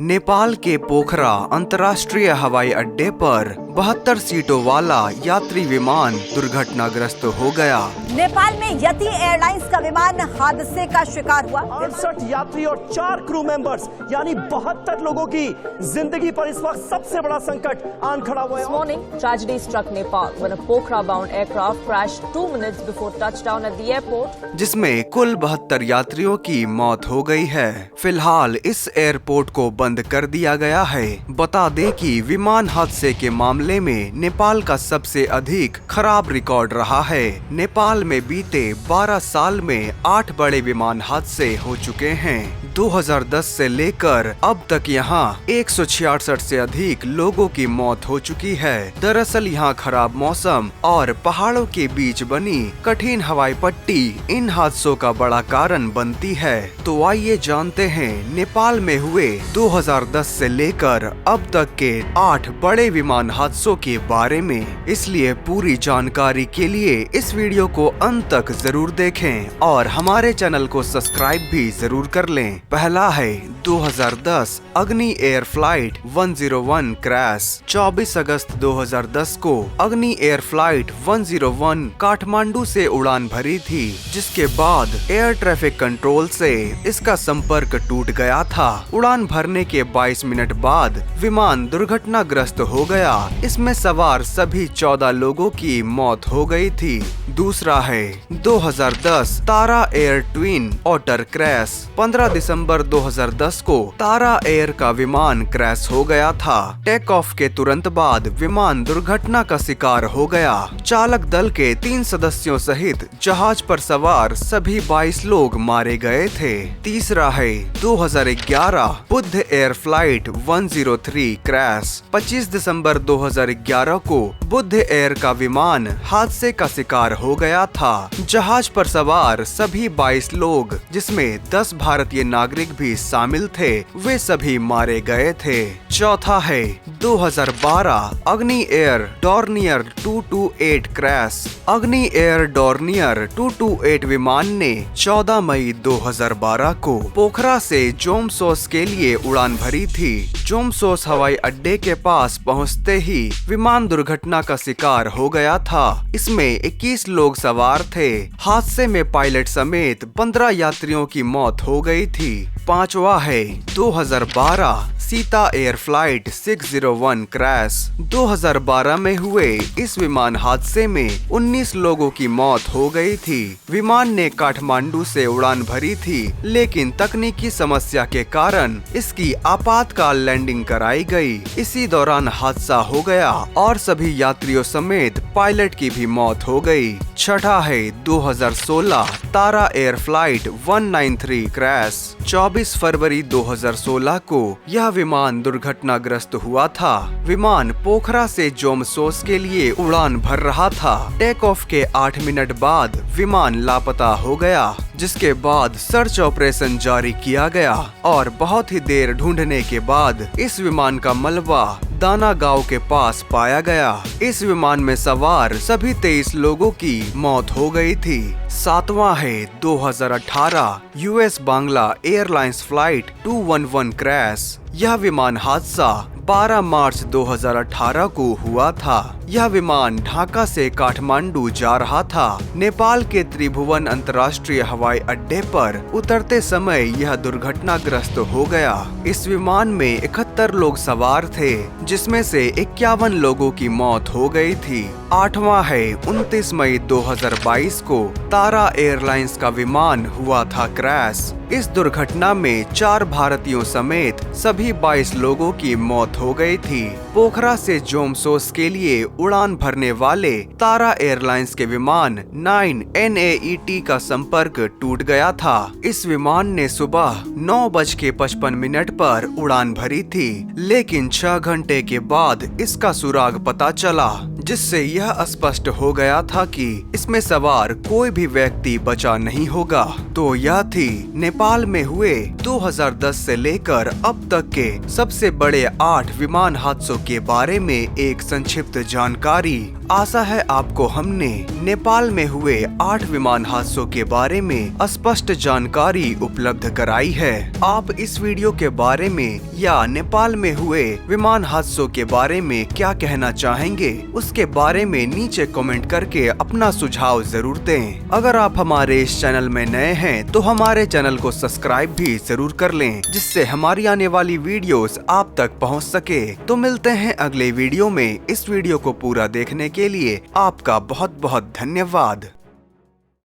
नेपाल के पोखरा अंतर्राष्ट्रीय हवाई अड्डे पर 72 सीटों वाला यात्री विमान दुर्घटनाग्रस्त हो गया। नेपाल में यति एयरलाइंस का विमान हादसे का शिकार हुआ। 68 यात्री और 4 क्रू मेंबर्स यानी 72 लोगों की जिंदगी पर इस वक्त सबसे बड़ा संकट आन खड़ा हुआ है। This morning, tragedy struck Nepal when a Pokhara-bound aircraft crashed 2 minutes before touchdown at the airport. जिसमें कुल 72 यात्रियों की मौत हो गई है। फिलहाल इस एयरपोर्ट को बंद कर दिया गया है। बता दें कि विमान हादसे के मामले में नेपाल का सबसे अधिक खराब रिकॉर्ड रहा है। नेपाल में बीते 12 साल में 8 बड़े विमान हादसे हो चुके हैं। 2010 से लेकर अब तक यहाँ 166 से अधिक लोगों की मौत हो चुकी है। दरअसल यहाँ खराब मौसम और पहाड़ों के बीच बनी कठिन हवाई पट्टी इन हादसों का बड़ा कारण बनती है। तो आइए जानते हैं नेपाल में हुए 2010 से लेकर अब तक के 8 बड़े विमान हादसों के बारे में। इसलिए पूरी जानकारी के लिए इस वीडियो को अंत तक जरूर देखें और हमारे चैनल को सब्सक्राइब भी जरूर कर लें। पहला है 2010 अग्नि एयर फ्लाइट 101 क्रैश। 24 अगस्त 2010 को अग्नि एयर फ्लाइट 101 काठमांडू से उड़ान भरी थी, जिसके बाद एयर ट्रैफिक कंट्रोल से इसका संपर्क टूट गया था। उड़ान भरने के 22 मिनट बाद विमान दुर्घटनाग्रस्त हो गया। इसमें सवार सभी 14 लोगों की मौत हो गई थी। दूसरा है 2010 तारा एयर ट्विन ऑटर क्रैश। 15 दिसंबर 2010 को तारा एयर का विमान क्रैश हो गया था। टेक ऑफ के तुरंत बाद विमान दुर्घटना का शिकार हो गया। चालक दल के 3 सदस्यों सहित जहाज पर सवार सभी 22 लोग मारे गए थे। तीसरा है 2011 बुद्ध एयर फ्लाइट 103 क्रैश। 25 दिसंबर 2011 को बुद्ध एयर का विमान हादसे का शिकार हो गया था। जहाज पर सवार सभी 22 लोग, जिसमें 10 भारतीय नागरिक भी शामिल थे, वे सभी मारे गए थे। चौथा है 2012 अग्नि एयर डॉर्नियर 228 क्रैश। अग्नि एयर डॉर्नियर 228 विमान ने 14 मई 2012 को पोखरा से जोमसोस के लिए उड़ान भरी थी। जोमसोस हवाई अड्डे के पास पहुंचते ही विमान दुर्घटना का शिकार हो गया था। इसमें 21 लोग सवार थे। हादसे में पायलट समेत 15 यात्रियों की मौत हो गई थी। पांचवा है 2012 सीता एयर फ्लाइट 601 क्रैश। 2012 में हुए इस विमान हादसे में 19 लोगों की मौत हो गई थी। विमान ने काठमांडू से उड़ान भरी थी, लेकिन तकनीकी समस्या के कारण इसकी आपातकाल लैंडिंग कराई गई। इसी दौरान हादसा हो गया और सभी यात्रियों समेत पायलट की भी मौत हो गई। छठा है 2016 तारा एयर फ्लाइट 193 क्रैश। 24 फरवरी 2016 को यह विमान दुर्घटनाग्रस्त हुआ था। विमान पोखरा से जोमसोस के लिए उड़ान भर रहा था। टेक ऑफ के 8 मिनट बाद विमान लापता हो गया, जिसके बाद सर्च ऑपरेशन जारी किया गया और बहुत ही देर ढूंढने के बाद इस विमान का मलबा दाना गांव के पास पाया गया। इस विमान में सवार सभी 23 लोगों की मौत हो गई थी। सातवां है 2018 US Bangla airlines flight 211 crash. यह विमान हादसा 12 मार्च 2018 को हुआ था। यह विमान ढाका से काठमांडू जा रहा था। नेपाल के त्रिभुवन अंतर्राष्ट्रीय हवाई अड्डे पर उतरते समय यह दुर्घटनाग्रस्त हो गया। इस विमान में 71 लोग सवार थे, जिसमें से 51 लोगों की मौत हो गई थी। आठवां है 29 मई 2022 को तारा एयरलाइंस का विमान हुआ था क्रैश। इस दुर्घटना में 4 भारतीयों समेत सभी 22 लोगों की मौत हो गई थी। पोखरा से जोमसोस के लिए उड़ान भरने वाले तारा एयरलाइंस के विमान 9 NAET का संपर्क टूट गया था। इस विमान ने सुबह 9:55 पर उड़ान भरी थी, लेकिन 6 घंटे के बाद इसका सुराग पता चला, जिससे यह स्पष्ट हो गया था कि इसमें सवार कोई भी व्यक्ति बचा नहीं होगा। तो यह थी नेपाल में हुए 2010 से लेकर अब तक के सबसे बड़े 8 विमान हादसों के बारे में एक संक्षिप्त जानकारी। आशा है आपको हमने नेपाल में हुए 8 विमान हादसों के बारे में स्पष्ट जानकारी उपलब्ध कराई है। आप इस वीडियो के बारे में या नेपाल में हुए विमान हादसों के बारे में क्या कहना चाहेंगे, उसके बारे में नीचे कमेंट करके अपना सुझाव जरूर दें। अगर आप हमारे इस चैनल में नए हैं तो हमारे चैनल को सब्सक्राइब भी जरूर कर लें, जिससे हमारी आने वाली वीडियोस आप तक पहुंच सके। तो मिलते हैं अगले वीडियो में। इस वीडियो को पूरा देखने के लिए आपका बहुत बहुत धन्यवाद।